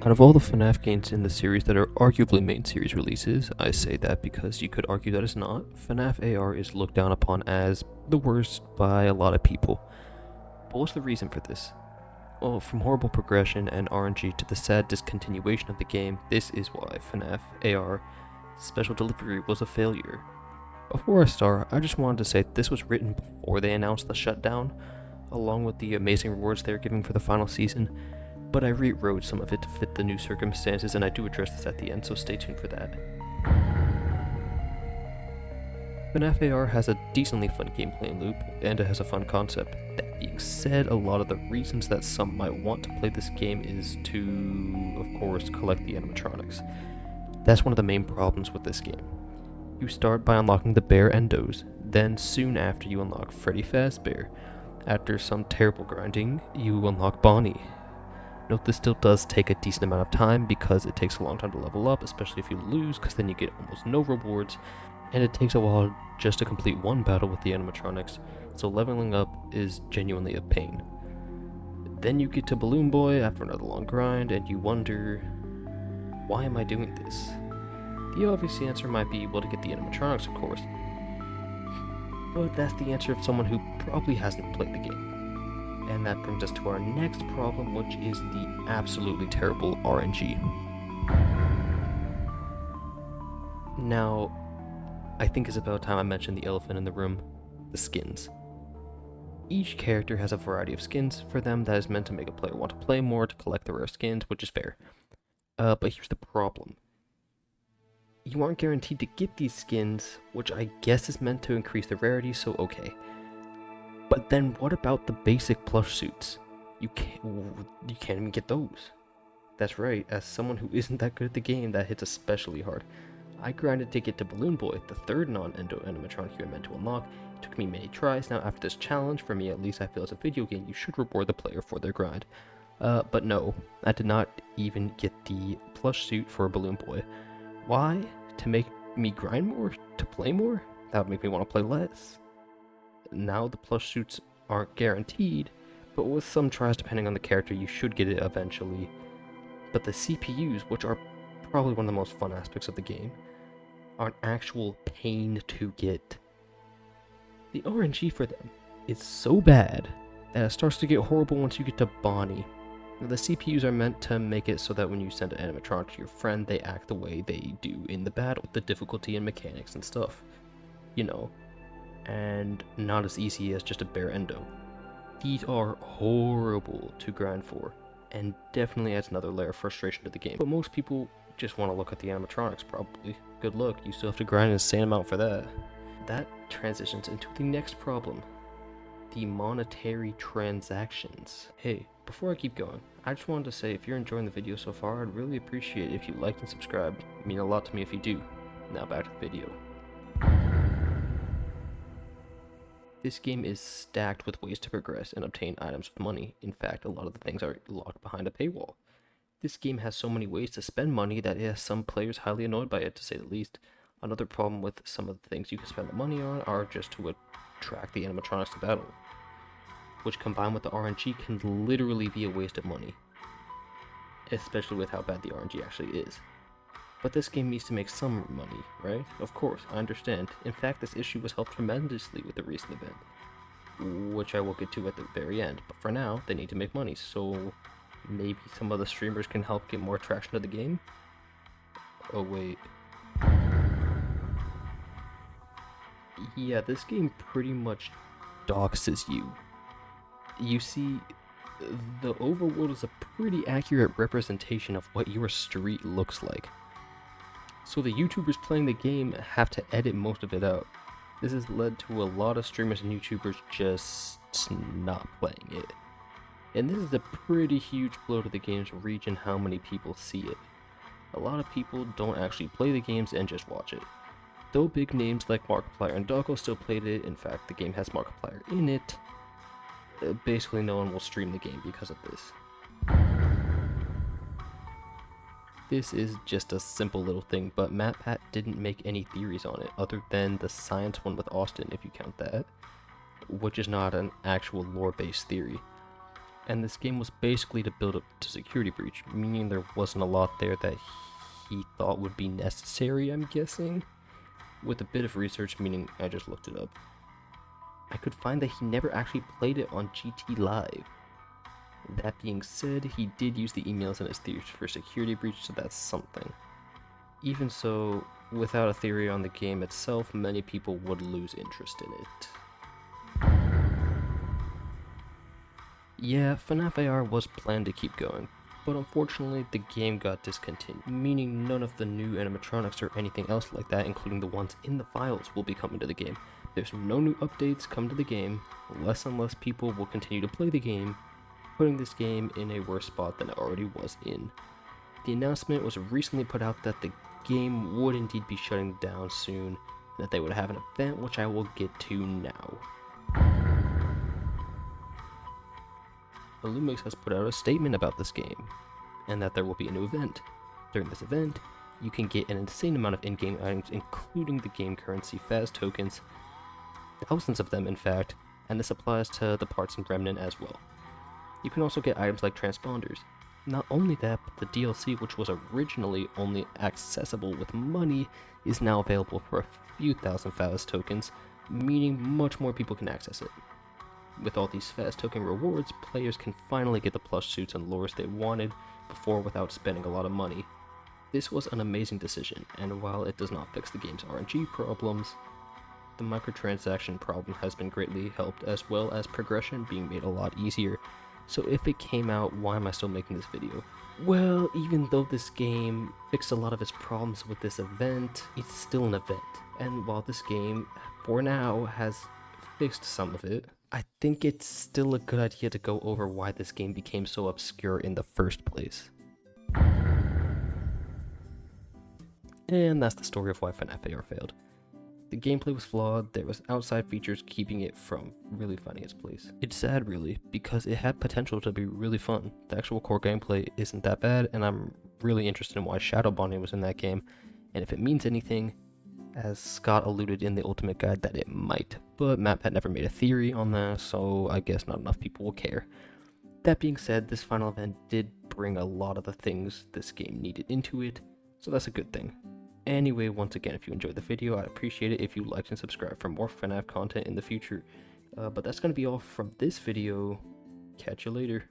Out of all the FNAF games in the series that are arguably main series releases, I say that because you could argue that it's not, FNAF AR is looked down upon as the worst by a lot of people. But what's the reason for this? Well, from horrible progression and RNG to the sad discontinuation of the game, this is why FNAF AR Special Delivery was a failure. Before I start, I just wanted to say this was written before they announced the shutdown, along with the amazing rewards they're giving for the final season, but I rewrote some of it to fit the new circumstances, and I do address this at the end, so stay tuned for that. FNAF AR has a decently fun gameplay loop, and it has a fun concept. That being said, a lot of the reasons that some might want to play this game is to, of course, collect the animatronics. That's one of the main problems with this game. You start by unlocking the Bear Endos, then soon after you unlock Freddy Fazbear. After some terrible grinding, you unlock Bonnie. Note this still does take a decent amount of time because it takes a long time to level up, especially if you lose, because then you get almost no rewards, and it takes a while just to complete one battle with the animatronics, so leveling up is genuinely a pain. Then you get to Balloon Boy after another long grind, and you wonder, why am I doing this? The obvious answer might be, well, to get the animatronics, of course, but that's the answer of someone who probably hasn't played the game. And that brings us to our next problem, which is the absolutely terrible RNG. Now, I think it's about time I mentioned the elephant in the room, the skins. Each character has a variety of skins for them that is meant to make a player want to play more to collect the rare skins, which is fair. But here's the problem. You aren't guaranteed to get these skins, which I guess is meant to increase the rarity, so okay. But then what about the basic plush suits? You can't even get those. That's right, as someone who isn't that good at the game, that hits especially hard. I grinded to get to Balloon Boy, the third non-endo animatronic you are meant to unlock. It took me many tries. Now after this challenge, for me at least, I feel as a video game, you should reward the player for their grind. But no, I did not even get the plush suit for Balloon Boy. Why? To make me grind more? To play more? That would make me want to play less. Now the plush suits aren't guaranteed, but with some tries depending on the character you should get it eventually. But the CPUs, which are probably one of the most fun aspects of the game, are an actual pain to get. The RNG for them is so bad that it starts to get horrible once you get to Bonnie. Now, the CPUs are meant to make it so that when you send an animatronic to your friend, they act the way they do in the battle, the difficulty and mechanics and stuff. You know. And not as easy as just a bare endo. These are horrible to grind for, and definitely adds another layer of frustration to the game. But most people just want to look at the animatronics, probably. Good luck, you still have to grind an insane amount for that. That transitions into the next problem. The monetary transactions. Hey, before I keep going, I just wanted to say if you're enjoying the video so far, I'd really appreciate it if you liked and subscribed. It'd mean a lot to me if you do. Now back to the video. This game is stacked with ways to progress and obtain items with money. In fact, a lot of the things are locked behind a paywall. This game has so many ways to spend money that it has some players highly annoyed by it, to say the least. Another problem with some of the things you can spend the money on are just to attract the animatronics to battle, which combined with the RNG can literally be a waste of money, especially with how bad the RNG actually is. But this game needs to make some money, right? Of course, I understand. In fact, this issue was helped tremendously with the recent event, which I will get to at the very end. But for now, they need to make money, so maybe some of the streamers can help get more traction to the game? Oh wait. Yeah, this game pretty much doxes you. You see, the overworld is a pretty accurate representation of what your street looks like. So the YouTubers playing the game have to edit most of it out. This has led to a lot of streamers and YouTubers just not playing it. And this is a pretty huge blow to the game's reach and how many people see it. A lot of people don't actually play the games and just watch it. Though big names like Markiplier and Doggo still played it, in fact the game has Markiplier in it, basically no one will stream the game because of this. This is just a simple little thing, but MatPat didn't make any theories on it, other than the science one with Austin, if you count that, which is not an actual lore-based theory. and this game was basically to build up to Security Breach, meaning there wasn't a lot there that he thought would be necessary, I'm guessing. With a bit of research, meaning I just looked it up, I could find that he never actually played it on GT Live. That being said, he did use the emails in his theories for Security Breach, so that's something. Even so, without a theory on the game itself, many people would lose interest in it. Yeah, FNAF AR was planned to keep going, but unfortunately the game got discontinued, meaning none of the new animatronics or anything else like that, including the ones in the files, will be coming to the game. There's no new updates come to the game, less and less people will continue to play the game, putting this game in a worse spot than it already was in. The announcement was recently put out that the game would indeed be shutting down soon, and that they would have an event, which I will get to now. Illumix has put out a statement about this game, and that there will be a new event. During this event, you can get an insane amount of in-game items, including the game currency FAS tokens, thousands of them in fact, and this applies to the parts in Remnant as well. You can also get items like transponders. Not only that, but the DLC, which was originally only accessible with money, is now available for a few thousand FAS tokens, meaning much more people can access it. With all these FAS token rewards, players can finally get the plush suits and lures they wanted before without spending a lot of money. This was an amazing decision, and while it does not fix the game's RNG problems, the microtransaction problem has been greatly helped, as well as progression being made a lot easier. So if it came out, why am I still making this video? Well, even though this game fixed a lot of its problems with this event, it's still an event. And while this game, for now, has fixed some of it, I think it's still a good idea to go over why this game became so obscure in the first place. And that's the story of why FNAF AR failed. The gameplay was flawed, there was outside features keeping it from really finding its place. It's sad really, because it had potential to be really fun. The actual core gameplay isn't that bad, and I'm really interested in why shadow bonding was in that game, and if it means anything, as Scott alluded in the Ultimate Guide that it might, but Matt had never made a theory on that, so I guess not enough people will care. That being said, this final event did bring a lot of the things this game needed into it, so that's a good thing. Anyway, once again, if you enjoyed the video, I'd appreciate it if you liked and subscribed for more FNAF content in the future. But that's going to be all from this video. Catch you later.